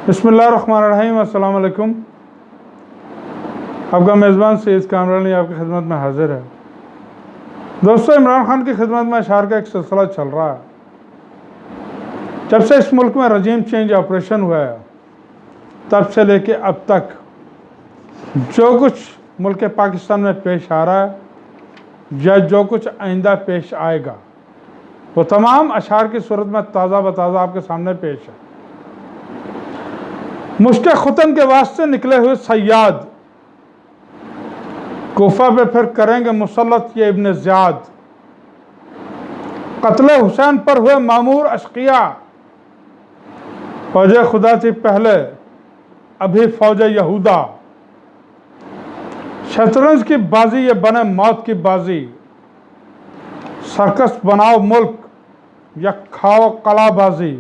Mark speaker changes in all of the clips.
Speaker 1: बिस्मिल्लाहिर्रहमानिर्रहीम। अस्सलाम वालेकुम। आपका मेज़बान सैयद कामरानी आपकी खिदमत में हाजिर है। दोस्तों, इमरान खान की खिदमत में अशार का एक सिलसिला चल रहा है। जब से इस मुल्क में रजीम चेंज ऑपरेशन हुआ है तब से लेके अब तक जो कुछ मुल्क पाकिस्तान में पेश आ रहा है या जो कुछ आइंदा पेश आएगा वो तमाम अशार की सूरत में ताज़ा बताज़ा आपके सामने पेश है। मुश्क खुतन के वास्ते निकले हुए सयाद कोफा पे फिर करेंगे मुसल्लत ये इब्न ज़ियाद। कत्ल हुसैन पर हुए मामूर अशकिया फौज खुदा थी पहले अभी फौज यहूदा। शतरंज की बाजी ये बने मौत की बाजी। सर्कस बनाओ मुल्क या खाओ कलाबाजी।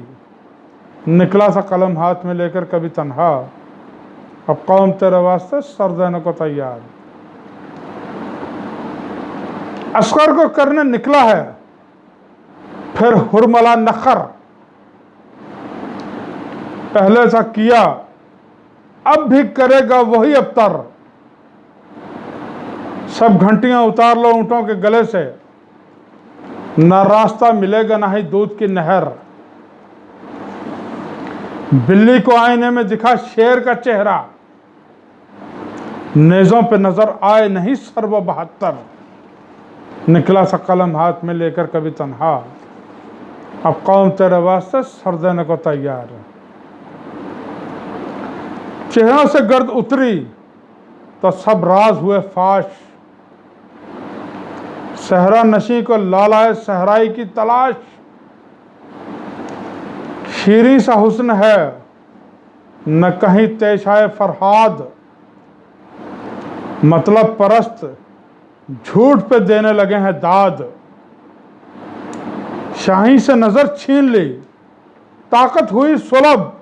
Speaker 1: निकला सा कलम हाथ में लेकर कभी तन्हा, अब कौम तेरे वास्ते सर देने को तैयार। असगर को करने निकला है फिर हुरमला नखर। पहले सा किया अब भी करेगा वही अबतर। सब घंटियां उतार लो ऊंटों के गले से, ना रास्ता मिलेगा ना ही दूध की नहर। बिल्ली को आईने में दिखा शेर का चेहरा, नेज़ों पे नजर आए नहीं सर्व 72। निकला सा कलम हाथ में लेकर कभी तन्हा, अब कौम तेरे वास्ते सर देने को तैयार है। चेहरों से गर्द उतरी तो सब राज हुए फाश। सहरा नशी को लालाए सहराई की तलाश। शीरी सा हुस्न है न कहीं तेशाए फरहाद। मतलब परस्त झूठ पे देने लगे हैं दाद। शाही से नजर छीन ली ताकत हुई सुलभ।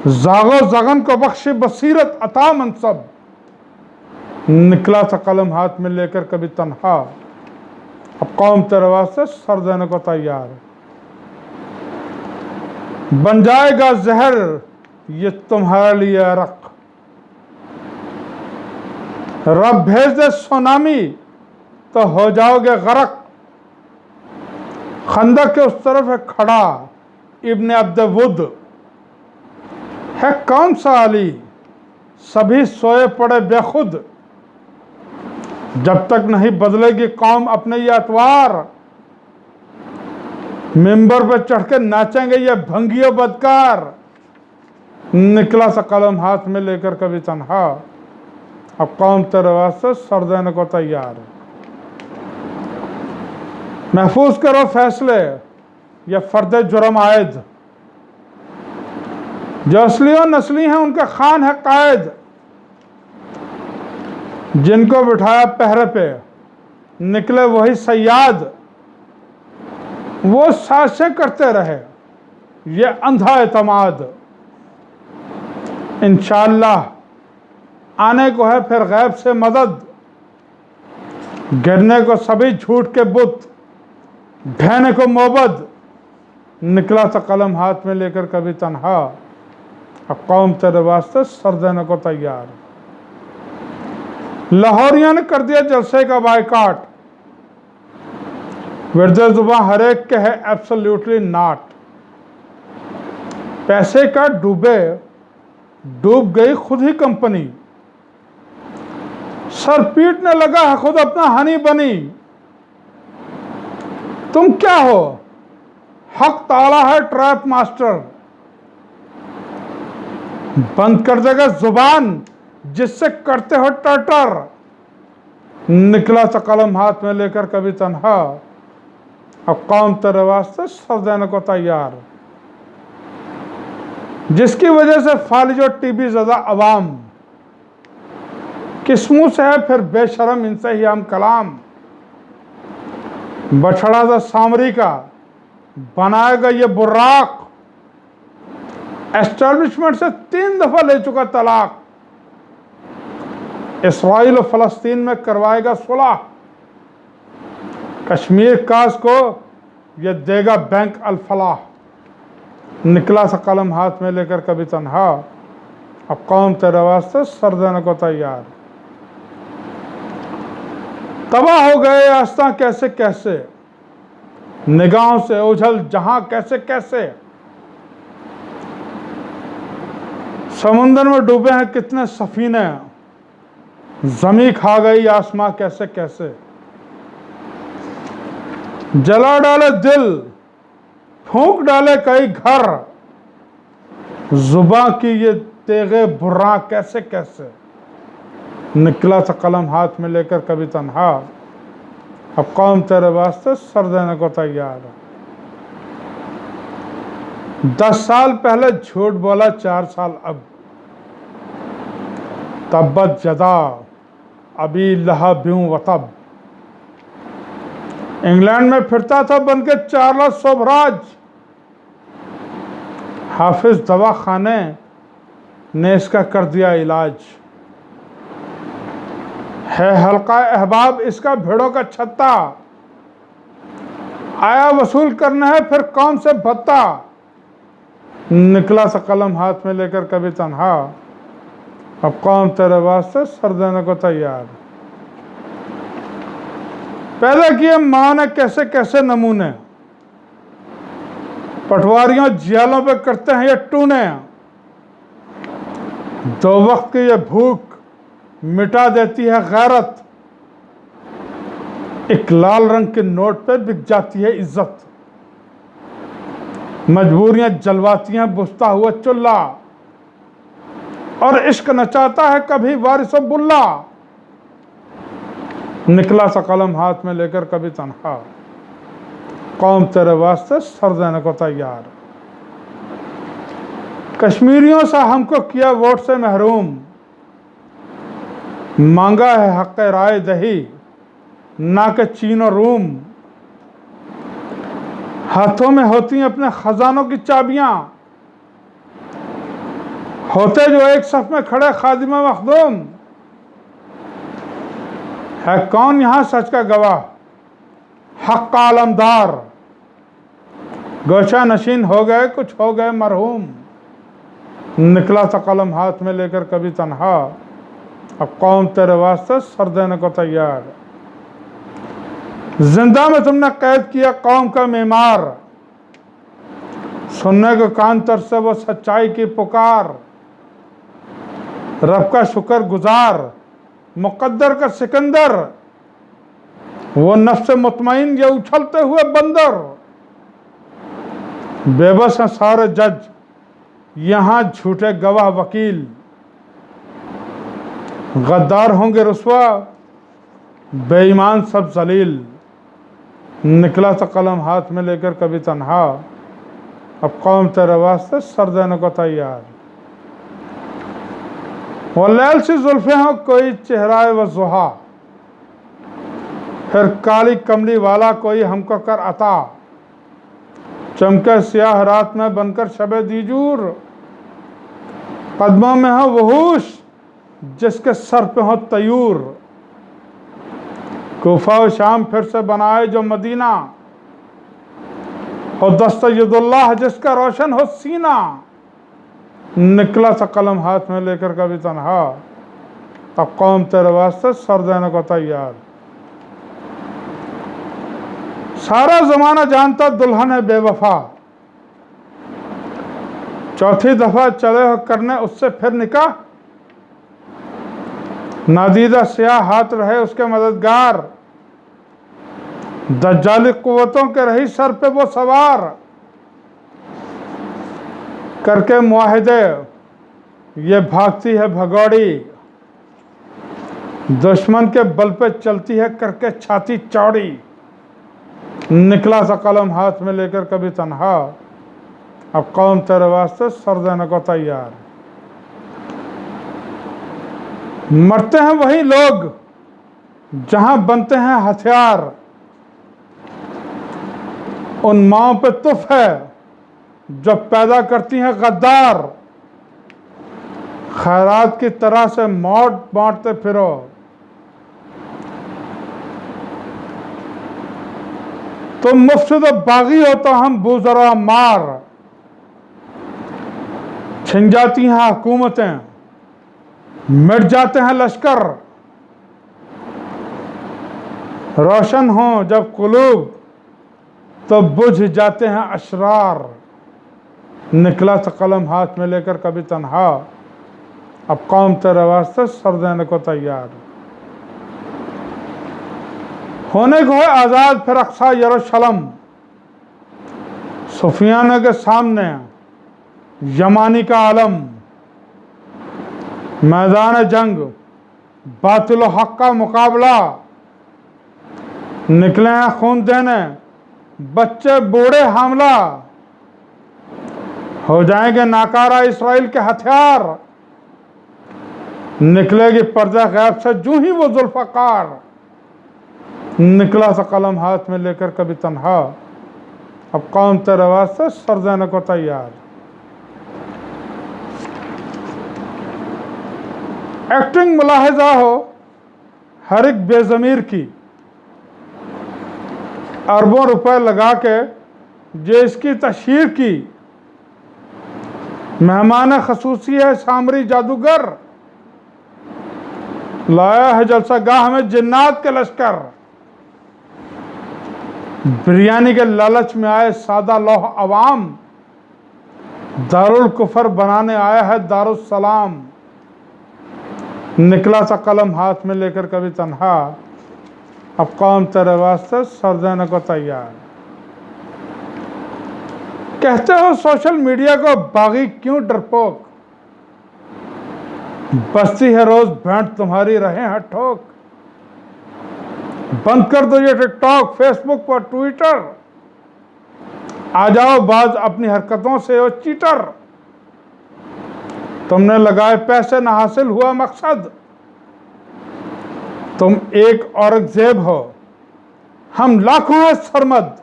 Speaker 1: जागो जगन को बख्शे बसीरत अता मनसब। निकला था कलम हाथ में लेकर कभी तन्हा, अब कौम तेरे वास्ते सर देने को तैयार। बन जाएगा जहर ये तुम्हारे लिए अरक। रब भेज दे सुनामी तो हो जाओगे गरक। खंदक के उस तरफ है खड़ा इब्ने अब्दवुद। है कौन सा अली सभी सोए पड़े बेखुद। जब तक नहीं बदलेगी कौम अपने ये अतवार, मिंबर पर चढ़ के नाचेंगे ये भंगियो बदकार। निकला सा कलम हाथ में लेकर कभी तन्हा, अब कौम तेरे वास्ते सर देने को तैयार। महफूज करो फैसले या फर्द जुर्म आयद। जो असली और नस्ली हैं उनका खान है कायद। जिनको बिठाया पहरे पे निकले वही सयाद। वो साजिशें करते रहे ये अंधा एतमाद। इंशाअल्लाह आने को है फिर गैब से मदद। गिरने को सभी झूठ के बुत, ढहने को मोबद। निकला सा कलम हाथ में लेकर कभी तन्हा, अब कौम तेरे वास्ते सर देने को तैयार। लाहौरिया ने कर दिया जलसे का बायकाट। विर्दे जुबां हर एक के है एब्सोल्युटली नॉट। पैसे का डूबे डूब गई खुद ही कंपनी। सर पीटने लगा है खुद अपना हनी बनी। तुम क्या हो हक ताला है ट्रैप मास्टर। बंद कर देगा जुबान जिससे करते हो टटर। निकला सा कलम हाथ में लेकर कभी तन्हा, अब कौम तेरे वास्ते सर देने को तैयार। जिसकी वजह से फालिज और टीबी ज़दा अवाम, किस मुंह से है फिर बेशरम इनसे ही हम कलाम। बछड़ा सा सामरी का बनाएगा ये बुर्राक। एस्टैब्लिशमेंट से 3 दफा ले चुका तलाक। इसराइल और फलस्तीन में करवाएगा सुलह। कश्मीर काज को यह देगा बैंक अल फलाह। निकला सा कलम हाथ में लेकर कभी तन्हा, अब कौम तेरे वास्ते सर देने को तैयार। तबाह हो गए आस्था कैसे कैसे, निगाहों से ओझल जहां कैसे कैसे। समुंदर में डूबे हैं कितने सफीने, जमी खा गई आसमां कैसे कैसे। जला डाले दिल, फूंक डाले कई घर, जुबां की ये तेगे बुर्रा कैसे कैसे। निकला सा कलम हाथ में लेकर कभी तन्हा, अब कौम तेरे वास्ते सर देने को तैयार। 10 साल पहले झूठ बोला, 4 साल अब, तब्बत जदा अभी लहा ब्यूं वतब। इंग्लैंड में फिरता था बनके चार्ल्स सोबराज, हाफिज दवा खाने ने इसका कर दिया इलाज। है हल्का अहबाब इसका भेड़ों का छत्ता, आया वसूल करना है फिर कौम से भत्ता। निकला सा कलम हाथ में लेकर कभी तन्हा, अब कौम तेरे वास्ते सर देने को तैयार। पैदा किए मां ने कैसे कैसे नमूने, पटवारियों जियालों पे करते हैं ये टूने। 2 वक्त की ये भूख मिटा देती है गैरत, एक लाल रंग के नोट पे बिक जाती है इज्जत। मजबूरियां जलवाती हैं बुझता हुआ चुल्ला, और इश्क नचाता है कभी वारिस बुल्ला। निकला सा कलम हाथ में लेकर कभी तन्हा, कौम तेरे वास्ते सर देने को तैयार। कश्मीरियों से हमको किया वोट से महरूम, मांगा है हक राय दही ना कि चीन और रूम। हाथों में होती हैं अपने खजानों की चाबियां, होते जो एक सफ में खड़े खादिमा मखदूम। है कौन यहां सच का गवाह, हक का आलमदार। गोशा नशीन हो गए कुछ हो गए मरहूम। निकला सा कलम हाथ में लेकर कभी तन्हा, अब कौम तेरे वास्ते सर देने को तैयार। जिंदा में तुमने कैद किया कौम का मीमार, सुनने को कान तर से वो सच्चाई की पुकार। रब का शुक्र गुजार मुकद्दर का सिकंदर, वो नफ्स मुतमईन ये उछलते हुए बंदर। बेबस हैं सारे जज यहां झूठे गवाह वकील, गद्दार होंगे रुस्वा बेईमान सब जलील। निकला सा कलम हाथ में लेकर कभी तन्हा, अब कौम तेरे वास्ते सर देने को तैयार। वो लैल सी जुल्फे हो कोई चेहराए व जुहा, फिर काली कमली वाला कोई हमको कर अता। चमके स्याह रात में बनकर शबे दीजूर, कदमों में हो वहूश जिसके सर पे हो तयूर। कूफा व शाम फिर से बनाए जो मदीना, हो दस्तयदुल्लाह जिसका रोशन हो सीना। निकला सा कलम हाथ में लेकर कभी तन्हा, तब कौम तेरे वास्ते सर देने को तैयार। सारा जमाना जानता दुल्हन है बेवफा, चौथी दफा चले हो करने उससे फिर निकाह। नादीदा स्याह हाथ रहे उसके मददगार, दज्जाली कुव्वतों के रही सर पे वो सवार। करके मुआहिदे ये भागती है भगौड़ी, दुश्मन के बल पे चलती है करके छाती चौड़ी। निकला सा कलम हाथ में लेकर कभी तन्हा, अब कौम तेरे वास्ते सर देने को तैयार। मरते हैं वही लोग जहां बनते हैं हथियार, उन माओं पे तुफ है जो पैदा करती हैं गद्दार। खैरात की तरह से मौत बांटते फिरो, तुम मुफ्सिद बागी हो तो हम बूजरा मार। छिन जाती हैं हुकूमतें, मिट जाते हैं लश्कर, रोशन हों जब कुलूब तो बुझ जाते हैं अशरार। निकला था कलम हाथ में लेकर कभी तन्हा, अब कौम तेरे वास्ते सर देने को तैयार। होने को है आज़ाद फिर अक्सा यरूशलम, सुफियाना के सामने यमानी का आलम। मैदान जंग बातिल व हक का मुकाबला, निकले हैं खून देने बच्चे बूढ़े हमला। हो जाएंगे नाकारा इसराइल के हथियार, निकलेगी पर्दा गैब से जूं ही वो जुल्फकार। निकला सा कलम हाथ में लेकर कभी तन्हा, अब कौम तेरे वास्ते सर देने को तैयार। एक्टिंग मुलाहिजा हो हर एक बेज़मीर की, अरबों रुपए लगा के जो इसकी तशहीर की। मेहमान खसूसी है सामरी जादूगर, लाया है जलसा गाह में जिन्नात के लश्कर। बिरयानी के लालच में आए सादा लौह अवाम, दारुल कुफर बनाने आया है दारुस्सलाम। निकला सा कलम हाथ में लेकर कभी तन्हा, अब कौम तेरे वास्ते सर देने को तैयार। कहते हो सोशल मीडिया को बागी क्यों डरपोक, बस्ती है रोज भेंट तुम्हारी रहे हैं ठोक। बंद कर दो ये टिकटॉक फेसबुक पर ट्विटर, आ जाओ बाज अपनी हरकतों से ओ चीटर। तुमने लगाए पैसे ना हासिल हुआ मकसद, तुम एक औरंगजेब हो हम लाखों हैं सरमद।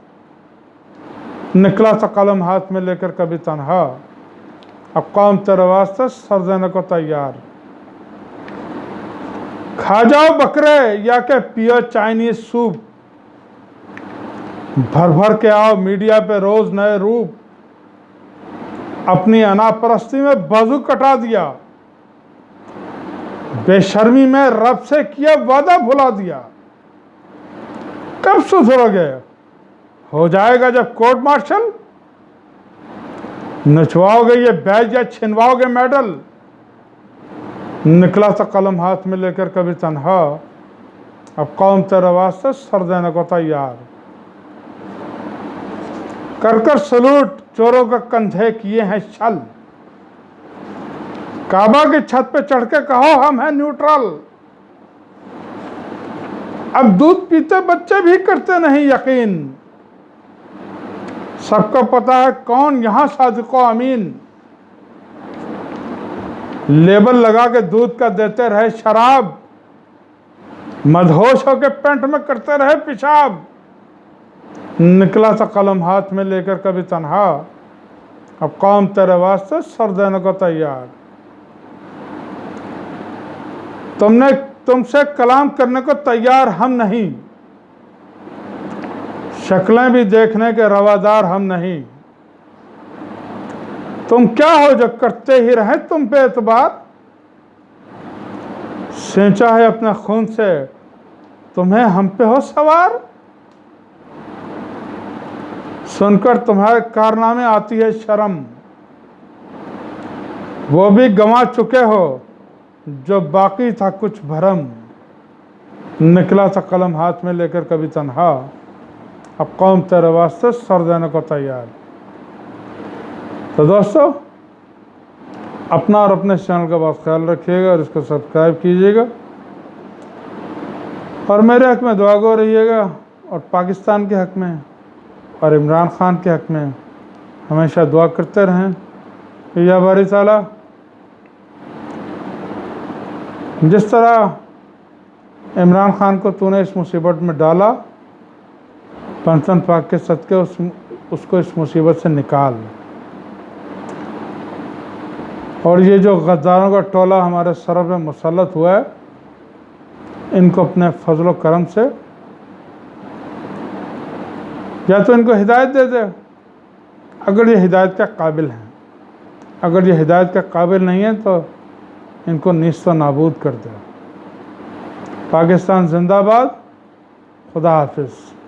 Speaker 1: निकला सा कलम हाथ में लेकर कभी तन्हा, अब कौम तेरे वास्ते सर देने को तैयार। खा जाओ बकरे या के पियो चाइनीज सूप, भर भर के आओ मीडिया पे रोज नए रूप। अपनी अनापरस्ती में बाजू कटा दिया, बेशर्मी में रब से किया वादा भुला दिया। कब सुधरोगे, हो जाएगा जब कोर्ट मार्शल, नचवाओगे ये बैज या छिनवाओगे मेडल। निकला सा कलम हाथ में लेकर कभी तन्हा, अब कौम तेरे वास्ते सर देने को तैयार। कर कर सलूट चोरों के कंधे किए हैं छल, काबा की छत पे चढ़ के कहो हम हैं न्यूट्रल। अब दूध पीते बच्चे भी करते नहीं यकीन, सबको पता है कौन यहां सादिको अमीन। लेबल लगा के दूध का देते रहे शराब, मदहोश होके पेंट में करते रहे पेशाब। निकला सा कलम हाथ में लेकर कभी तन्हा, अब कौम तेरे वास्ते सर देने को तैयार। तुमसे कलाम करने को तैयार हम नहीं, शक्लें भी देखने के रवादार हम नहीं। तुम क्या हो जो करते ही रहे तुम पे एतबार, सेंचा है अपने खून से तुम्हें हम पे हो सवार। सुनकर तुम्हारे कारनामे आती है शर्म, वो भी गंवा चुके हो जो बाकी था कुछ भरम। निकला था कलम हाथ में लेकर कभी तन्हा, अब कौम तेरे वास्ते सर देने को तैयार। तो दोस्तों अपना और अपने चैनल का बहुत ख्याल रखिएगा और इसको सब्सक्राइब कीजिएगा और मेरे हक में दुआ गो रहिएगा और पाकिस्तान के हक में और इमरान खान के हक में हमेशा दुआ करते रहें। या बारी ताला जिस तरह इमरान खान को तूने इस मुसीबत में डाला, पंचन पाक के सदके उसको इस मुसीबत से निकाल। और ये जो गद्दारों का टोला हमारे सर पे मुसल्लत हुआ है, इनको अपने फजल व करम से या तो इनको हिदायत दे दे अगर ये हिदायत के काबिल हैं, अगर ये हिदायत के काबिल नहीं है तो इनको नीस्त व नाबूद कर दो। पाकिस्तान जिंदाबाद। खुदा हाफिज़।